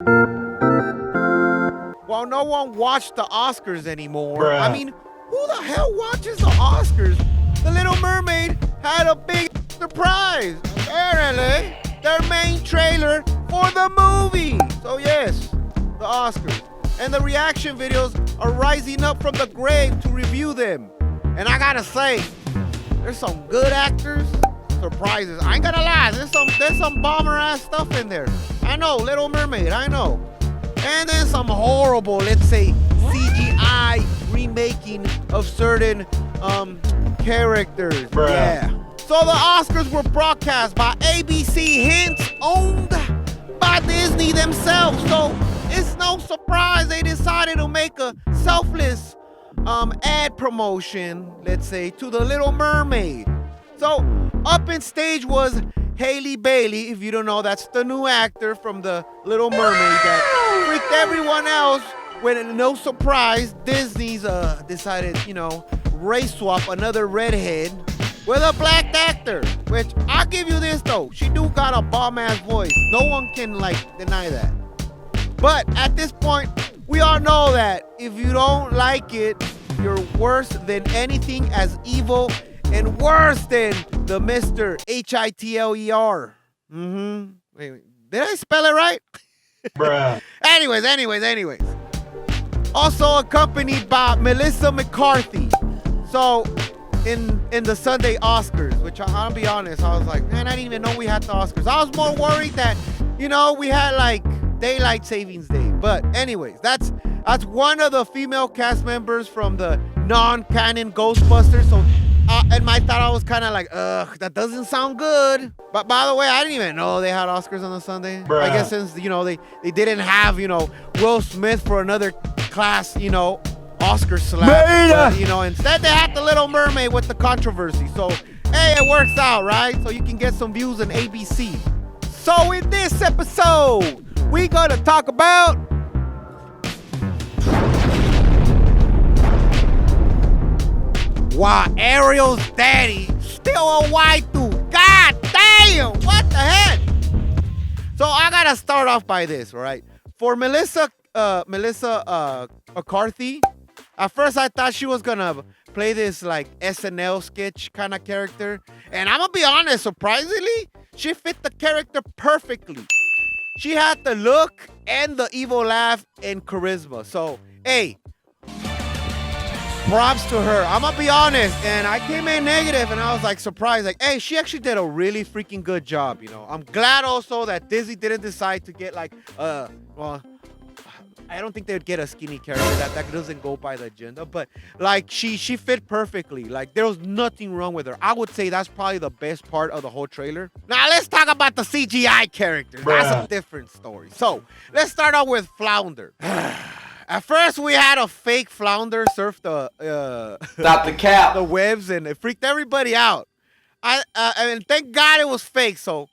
Well, no one watched the Oscars anymore. Bruh. I mean, who the hell watches the Oscars? The Little Mermaid had a big surprise. Apparently, their main trailer for the movie. So yes, the Oscars. And the reaction videos are rising up from the grave to review them. And I gotta say, there's some good actors, surprises. I ain't gonna lie, there's some bomber ass stuff in there. I know, Little Mermaid, I know. And then some horrible, let's say, CGI remaking of certain characters. Bruh. Yeah. So the Oscars were broadcast by ABC, hence owned by Disney themselves. So it's no surprise they decided to make a selfless ad promotion, let's say, to the Little Mermaid. So up in stage was Hailey Bailey. If you don't know, that's the new actor from the Little Mermaid that freaked everyone else when, no surprise, Disney's decided, race swap another redhead with a black actor. Which, I'll give you this though, she do got a bomb-ass voice. No one can, deny that. But at this point, we all know that if you don't like it, you're worse than anything as evil and worse than the Mr. Hitler. Wait, did I spell it right? Bruh. Anyways. Also accompanied by Melissa McCarthy. So, in the Sunday Oscars, which I'll be honest, I was like, man, I didn't even know we had the Oscars. I was more worried that, we had Daylight Savings Day. But anyways, that's one of the female cast members from the non-canon Ghostbusters. So, and my thought, I was kind of like, ugh, that doesn't sound good. But by the way, I didn't even know they had Oscars on a Sunday. Bruh. I guess since, they didn't have, Will Smith for another class, Oscar slap. But, instead they had the Little Mermaid with the controversy. So, hey, it works out, right? So you can get some views on ABC. So in this episode, we gonna talk about why Ariel's daddy still a white dude. God damn, what the heck? So I gotta start off by this, right? For Melissa McCarthy, at first I thought she was gonna play this SNL sketch kind of character. And I'm gonna be honest, surprisingly, she fit the character perfectly. She had the look and the evil laugh and charisma. So, hey, props to her. I'm gonna be honest, and I came in negative, and I was surprised. Hey, she actually did a really freaking good job. I'm glad also that Disney didn't decide to get I don't think they would get a skinny character. That doesn't go by the agenda. But she fit perfectly. There was nothing wrong with her. I would say that's probably the best part of the whole trailer. Now let's talk about the CGI characters. Bruh. That's a different story. So let's start out with Flounder. At first, we had a fake flounder surf the Stop the cap. the webs, and it freaked everybody out. And thank God it was fake. So,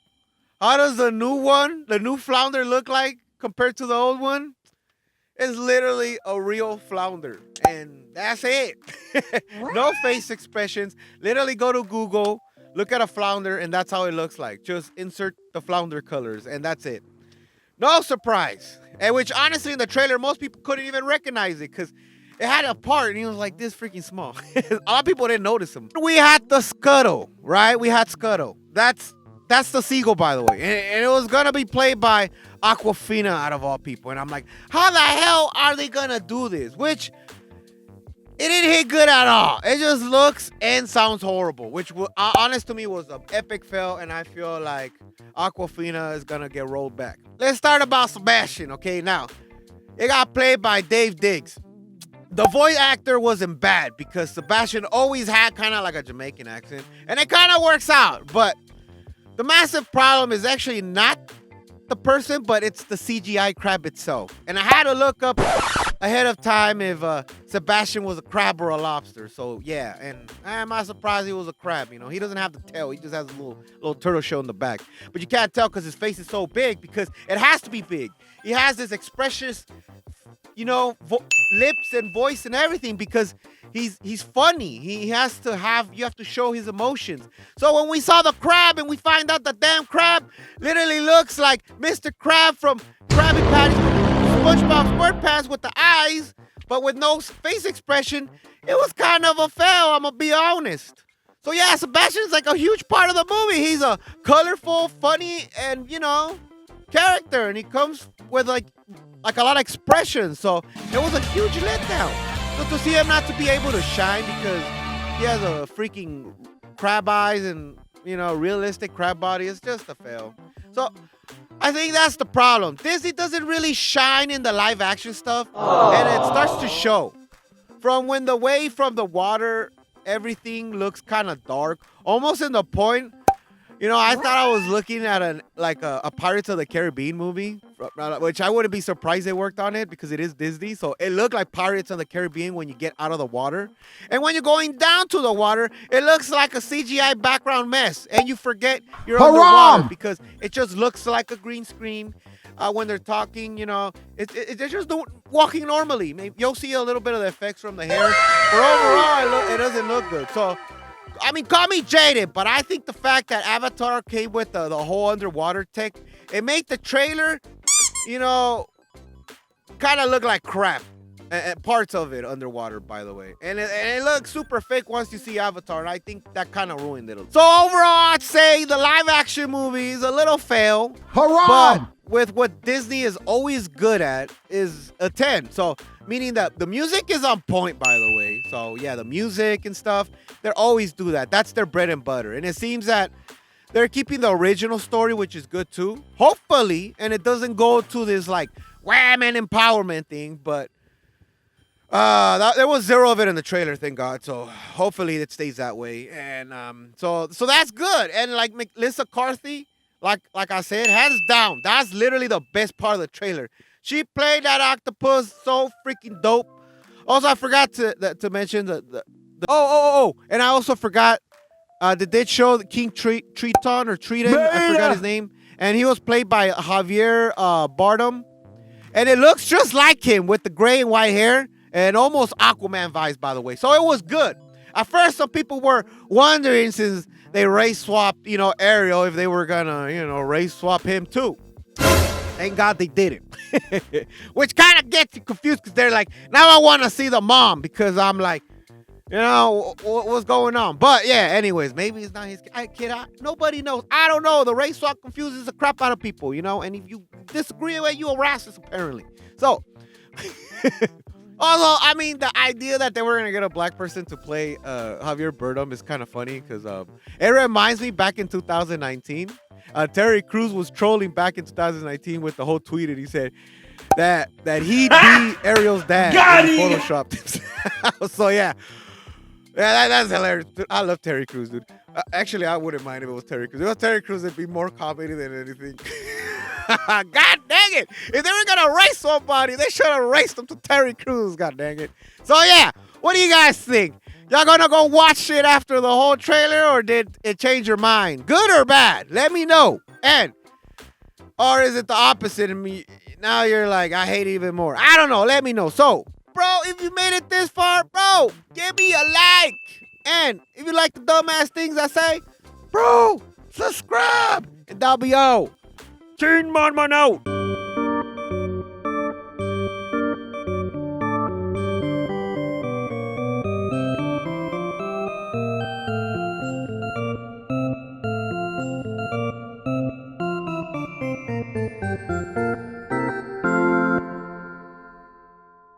how does the new flounder look like compared to the old one? It's literally a real flounder, and that's it. No face expressions. Literally, go to Google, look at a flounder, and that's how it looks like. Just insert the flounder colors, and that's it. No surprise. And which, honestly, in the trailer, most people couldn't even recognize it because it had a part, and he was this freaking small. A lot of people didn't notice him. We had the Scuttle, right? We had Scuttle. That's the seagull, by the way. And it was going to be played by Aquafina, out of all people. And I'm like, how the hell are they going to do this? Which, it didn't hit good at all. It just looks and sounds horrible, which, honest to me, was an epic fail, and I feel like Aquafina is going to get rolled back. Let's start about Sebastian, okay? Now, it got played by Dave Diggs. The voice actor wasn't bad because Sebastian always had kind of a Jamaican accent, and it kind of works out. But the massive problem is actually not the person, but it's the CGI crab itself. And I had to look up ahead of time if Sebastian was a crab or a lobster. So yeah, and I'm not surprised he was a crab. He doesn't have the tail; he just has a little turtle shell in the back. But you can't tell because his face is so big, because it has to be big. He has this expressionless, lips and voice and everything, because he's funny. You have to show his emotions. So when we saw the crab and we find out the damn crab literally looks like Mr. Crab from Krabby Patties, SpongeBob SquarePants with the eyes, but with no face expression, it was kind of a fail, I'm gonna be honest. So yeah, Sebastian's like a huge part of the movie. He's a colorful, funny, and character, and he comes with like a lot of expression. So it was a huge letdown. So to see him not to be able to shine because he has a freaking crab eyes and realistic crab body, it's just a fail. So I think that's the problem. Disney doesn't really shine in the live action stuff, and it starts to show. From when the way from the water, everything looks kind of dark, almost in the point. I thought I was looking at a Pirates of the Caribbean movie, which I wouldn't be surprised they worked on it because it is Disney. So it looked like Pirates of the Caribbean when you get out of the water. And when you're going down to the water, it looks like a CGI background mess. And you forget you're underwater because it just looks like a green screen. When they're talking, they're just walking normally. Maybe you'll see a little bit of the effects from the hair. But overall, it doesn't look good. So I mean, call me jaded, but I think the fact that Avatar came with the whole underwater tech, it made the trailer, kind of look like crap. Parts of it underwater, by the way. And it looks super fake once you see Avatar, and I think that kind of ruined it. So overall, I'd say the live action movie is a little fail. Hurrah! But with what Disney is always good at is a 10. So meaning that the music is on point, by the way. So yeah, the music and stuff, they always do that. That's their bread and butter. And it seems that they're keeping the original story, which is good too. Hopefully, and it doesn't go to this like wham and empowerment thing, but there was zero of it in the trailer, thank God. So hopefully it stays that way. And so that's good. And like Melissa Carthy, like I said, hands down, that's literally the best part of the trailer. She played that octopus so freaking dope. Also, I forgot to mention and I also forgot they did show the King Triton or Triton, I forgot his name, and he was played by Javier Bardem, and it looks just like him with the gray and white hair and almost Aquaman vibes, by the way. So it was good. At first, some people were wondering since they race swapped, Ariel, if they were gonna, race swap him too. Thank God they didn't. Which kind of gets you confused because they're like, now I want to see the mom because I'm like, what's going on? But yeah, anyways, maybe it's not his kid. Nobody knows. I don't know. The race swap confuses the crap out of people, and if you disagree with it, you a racist apparently. So, although, I mean, the idea that they were going to get a black person to play Javier Bardem is kind of funny because it reminds me back in 2019. Terry Crews was trolling back in 2019 with the whole tweet, and he said that he'd be Ariel's dad. Got and he him! photoshopped himself. So yeah, that's hilarious. Dude, I love Terry Crews, dude. Actually, I wouldn't mind if it was Terry Crews. If it was Terry Crews, it'd be more comedy than anything. God dang it! If they were gonna race somebody, they should have raced them to Terry Crews. God dang it! So yeah, what do you guys think? Y'all gonna go watch it after the whole trailer, or did it change your mind? Good or bad? Let me know. Or is it the opposite of me? Now you're like, I hate it even more. I don't know. Let me know. So, bro, if you made it this far, bro, give me a like. And if you like the dumbass things I say, bro, subscribe. And that'll be all. Chinmonmon out.